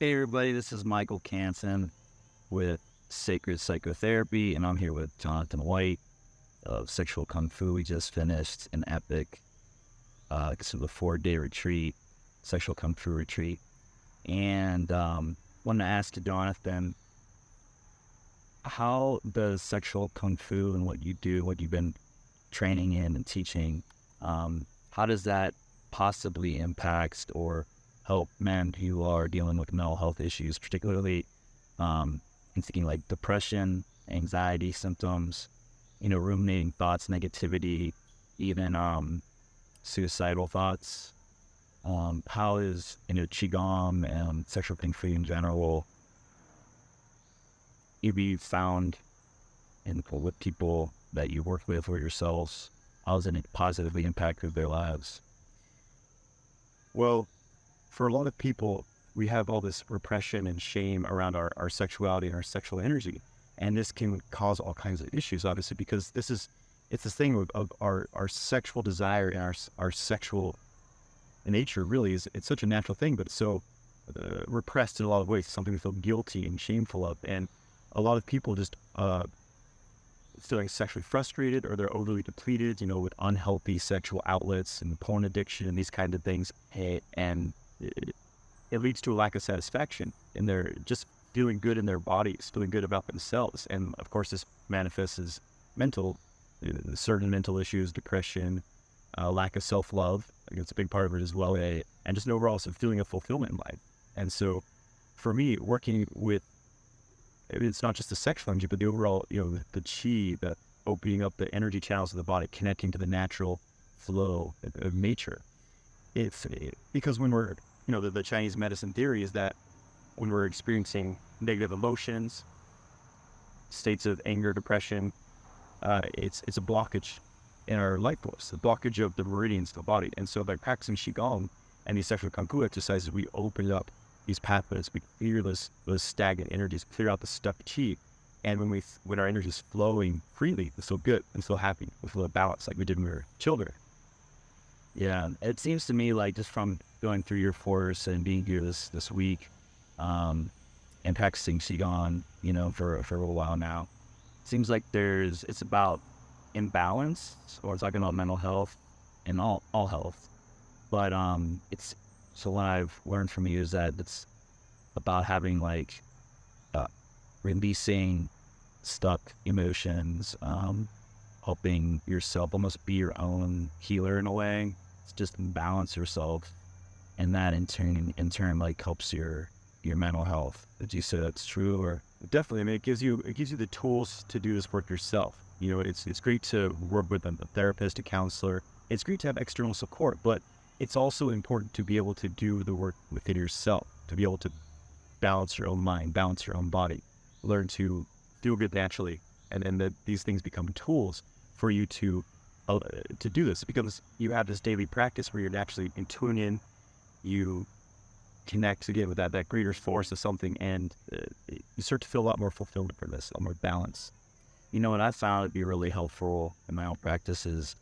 Hey everybody, this is Michael Canson with Sacred Psychotherapy, and I'm here with Johnathan White of Sexual Kung Fu. We just finished an epic, sort of a 4-day retreat, Sexual Kung Fu retreat, and wanted to ask you, Johnathan, how does Sexual Kung Fu and what you do, what you've been training in and teaching, how does that possibly impact or help men who are dealing with mental health issues, particularly in thinking like depression, anxiety symptoms, ruminating thoughts, negativity, even suicidal thoughts? How is Qigong and sexual kung fu in general you be found with people that you work with or yourselves? How has it positively impacted their lives? Well, for a lot of people, we have all this repression and shame around our sexuality and our sexual energy. And this can cause all kinds of issues, obviously, because it's this thing of our sexual desire and our sexual nature really it's such a natural thing, but it's so repressed in a lot of ways, something we feel guilty and shameful of. And a lot of people just feeling sexually frustrated, or they're overly depleted, with unhealthy sexual outlets and porn addiction and these kind of things. And it leads to a lack of satisfaction, and they're just feeling good in their bodies, feeling good about themselves. And of course, this manifests as certain mental issues, depression, lack of self-love. I think it's a big part of it as well. And just an overall feeling of fulfillment in life. And so for me, working with, it's not just the sexual energy, but the overall, the chi, the opening up the energy channels of the body, connecting to the natural flow of nature. Because when we're, the Chinese medicine theory is that when we're experiencing negative emotions, states of anger, depression, it's a blockage in our life force, the blockage of the meridians of the body. And so by practicing Qigong and these sexual Kung Fu exercises, we open up these pathways, we clear those stagnant energies, clear out the stuck chi. And when our energy is flowing freely, we feel good and feel happy, we feel a balance like we did when we were children. Yeah, it seems to me like just from going through your course and being here this week, and practicing Qigong, for a little while now, it seems like it's about imbalance, or it's talking about mental health and all health. But so what I've learned from you is that it's about having releasing stuck emotions, helping yourself almost be your own healer in a way. It's just balance yourself, and that in turn helps your mental health. Did you say that's true? Or definitely, I mean, it gives you the tools to do this work yourself. It's great to work with a therapist, a counselor. It's great to have external support, but it's also important to be able to do the work within yourself, to be able to balance your own mind, balance your own body, learn to do it naturally, and then these things become tools for you to do this, because you have this daily practice where you're naturally in tune in, you connect again with that greater force of something, and you start to feel a lot more fulfillment for this, a lot more balance. What I found to be really helpful in my own practice is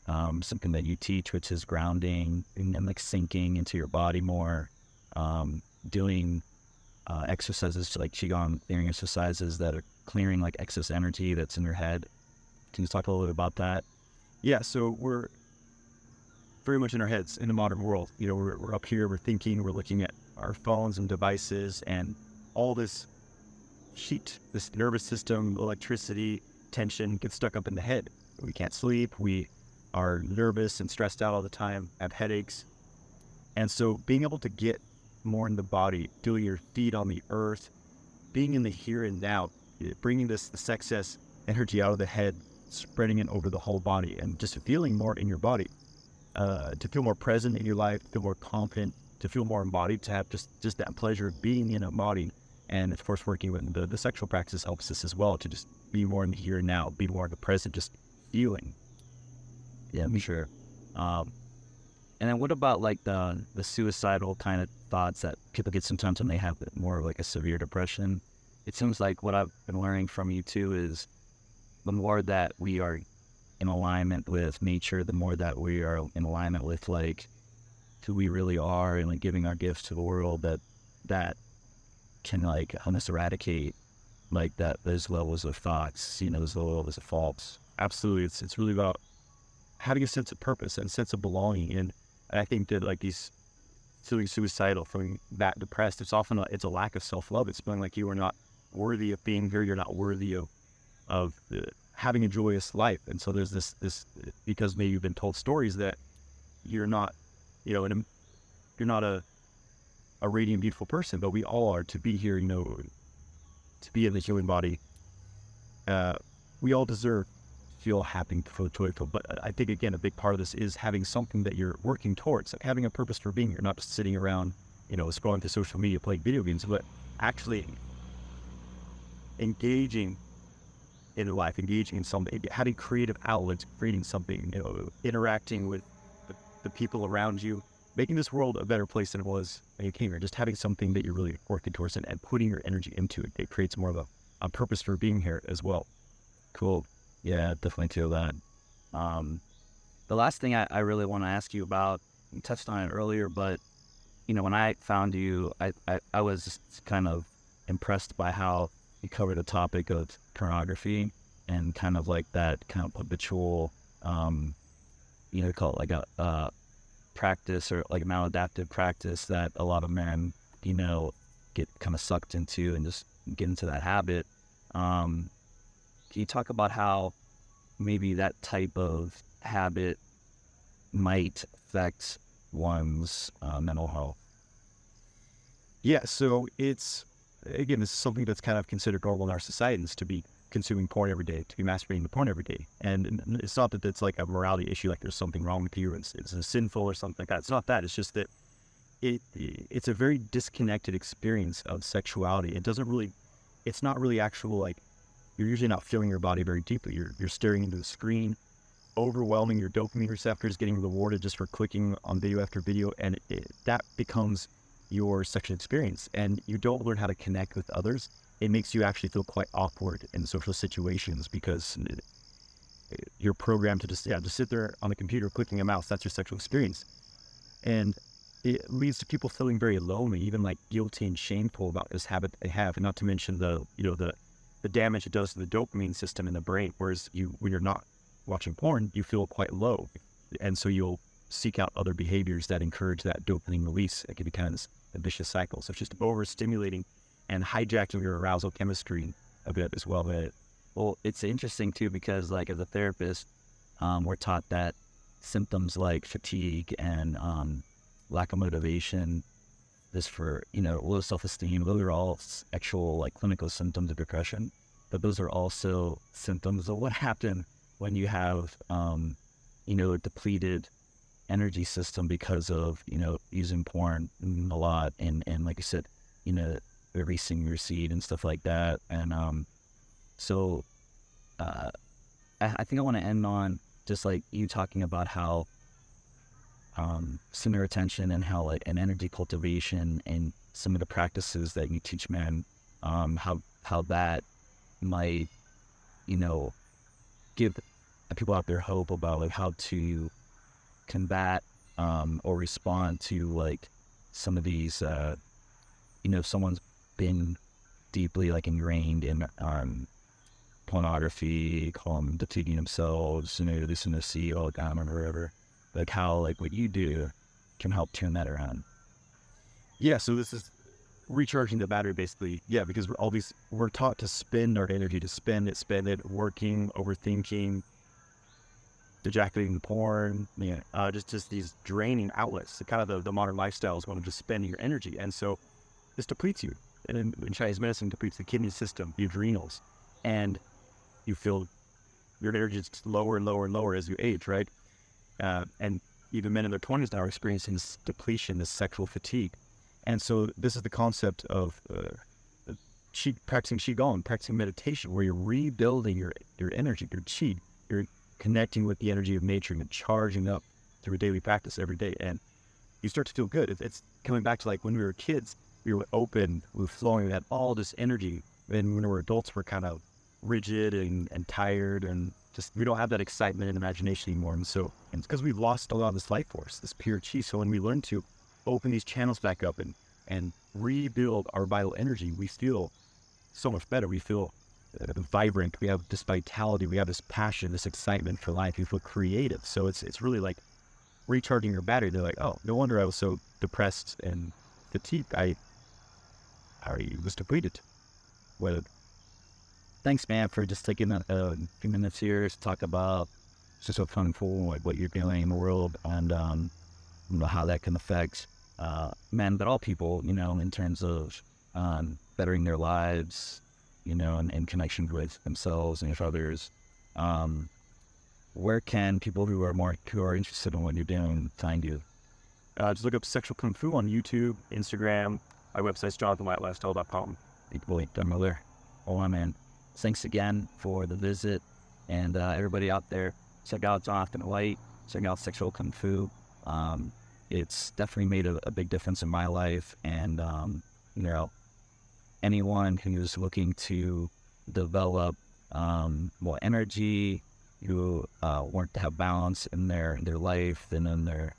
something that you teach, which is grounding and sinking into your body more, doing exercises like Qigong clearing exercises that are clearing excess energy that's in your head. Can you talk a little bit about that? Yeah, so we're very much in our heads in the modern world. We're up here, we're thinking, we're looking at our phones and devices, and all this this nervous system, electricity, tension gets stuck up in the head. We can't sleep, we are nervous and stressed out all the time, have headaches. And so being able to get more in the body, doing your feet on the earth, being in the here and now, bringing this excess energy out of the head, spreading it over the whole body, and just feeling more in your body, to feel more present in your life, to feel more confident, to feel more embodied, to have just that pleasure of being in a body. And of course, working with the sexual practice helps us as well, to just be more in the here and now, be more in the present, just feeling. Yeah, for sure. And then what about the suicidal kind of thoughts that people get sometimes when they have more of a severe depression? It seems like what I've been learning from you too is the more that we are in alignment with nature, the more that we are in alignment with who we really are, and giving our gifts to the world, that that can like almost eradicate like that, those levels of thoughts, those levels of faults. Absolutely. It's really about having a sense of purpose and sense of belonging. And I think that like these feeling suicidal, feeling that depressed, it's often it's a lack of self-love. It's feeling like you are not worthy of being here. You're not worthy of having a joyous life. And so there's this, because maybe you've been told stories that you're not, you're not a radiant, beautiful person, but we all are. To be here, to be in the human body, we all deserve to feel happy, to feel joyful. But I think, again, a big part of this is having something that you're working towards, like having a purpose for being here, not just sitting around, scrolling through social media, playing video games, but actually engaging in life, engaging in something, having creative outlets, creating something, interacting with the people around you, making this world a better place than it was when you came here. Just having something that you're really working towards and putting your energy into it. It creates more of a purpose for being here as well. Cool. Yeah, definitely feel that. The last thing I really want to ask you about, you touched on it earlier, but when I found you, I was just kind of impressed by how you covered the topic of pornography and kind of like that kind of habitual, call it like a practice or like a maladaptive practice that a lot of men, get kind of sucked into and just get into that habit. Can you talk about how maybe that type of habit might affect one's mental health? Yeah, so this is something that's kind of considered normal in our society, is to be consuming porn every day, to be masturbating to porn every day. And it's not that it's like a morality issue, like there's something wrong with you, it's sinful or something like that. It's not that. It's just that it's a very disconnected experience of sexuality. It's not really actual, like, you're usually not feeling your body very deeply. You're staring into the screen, overwhelming your dopamine receptors, getting rewarded just for clicking on video after video, and that becomes your sexual experience. And you don't learn how to connect with others. It makes you actually feel quite awkward in social situations because you're programmed to just sit there on the computer clicking a mouse. That's your sexual experience. And it leads to people feeling very lonely, even like guilty and shameful about this habit they have. And not to mention the damage it does to the dopamine system in the brain. Whereas when you're not watching porn, you feel quite low. And so you'll seek out other behaviors that encourage that dopamine release. It can be kind of this vicious cycle. So it's just overstimulating and hijacking your arousal chemistry a bit as well. Well, it's interesting too, because like as a therapist, we're taught that symptoms like fatigue and lack of motivation, this for, low self-esteem, those are all actual like clinical symptoms of depression, but those are also symptoms of what happened when you have, a depleted energy system because of, using porn a lot and like you said, erasing your seed and stuff like that. And so I think I want to end on just like you talking about how center attention and how like an energy cultivation and some of the practices that you teach men, how that might, give people out there hope about like how to combat or respond to like some of these, someone's been deeply like ingrained in pornography, call them depleting themselves, losing their seed all the time or whatever. Like how like what you do can help turn that around. Yeah, so this is recharging the battery basically. Yeah, because we're taught to spend our energy, to spend it, working, overthinking, ejaculating the porn, just these draining outlets. Kind of the modern lifestyle is one of just spending your energy, and so this depletes you. And in Chinese medicine, depletes the kidney system, the adrenals, and you feel your energy is lower and lower and lower as you age, right? And even men in their 20s now are experiencing this depletion, this sexual fatigue. And so this is the concept of practicing Qigong, practicing meditation, where you're rebuilding your energy, your Qi. You're connecting with the energy of nature and charging up through a daily practice every day. And you start to feel good. It's coming back to like when we were kids, we were open, we were flowing, we had all this energy. And when we were adults, we're kind of rigid and tired, and just we don't have that excitement and imagination anymore. And so it's because we've lost a lot of this life force, this pure Qi. So when we learn to open these channels back up and and rebuild our vital energy, we feel so much better. We feel vibrant. We have this vitality. We have this passion, this excitement for life. We feel creative. So it's really like recharging your battery. They're like, oh, no wonder I was so depressed and fatigued. I was depleted. Well, Thanks, man, for just taking a few minutes here to talk about just so fun, cool, like what you're doing in the world, and you know, how that can affect men, but all people, you know, in terms of bettering their lives, you know, and in connection with themselves and with others. Um, where can people who are interested in what you're doing find you? just look up Sexual Kung Fu on YouTube, Instagram. My website's jonathanwhitelifestyle.com. Equally similar. Oh, man. Thanks again for the visit. And everybody out there, check out Johnathan White, check out Sexual Kung Fu. It's definitely made a big difference in my life. And, you know, anyone who's looking to develop more energy, who want to have balance in their life and in their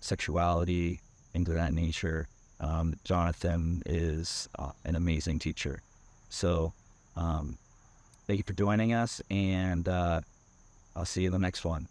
sexuality, things of that nature, Johnathan is an amazing teacher. So thank you for joining us, and I'll see you in the next one.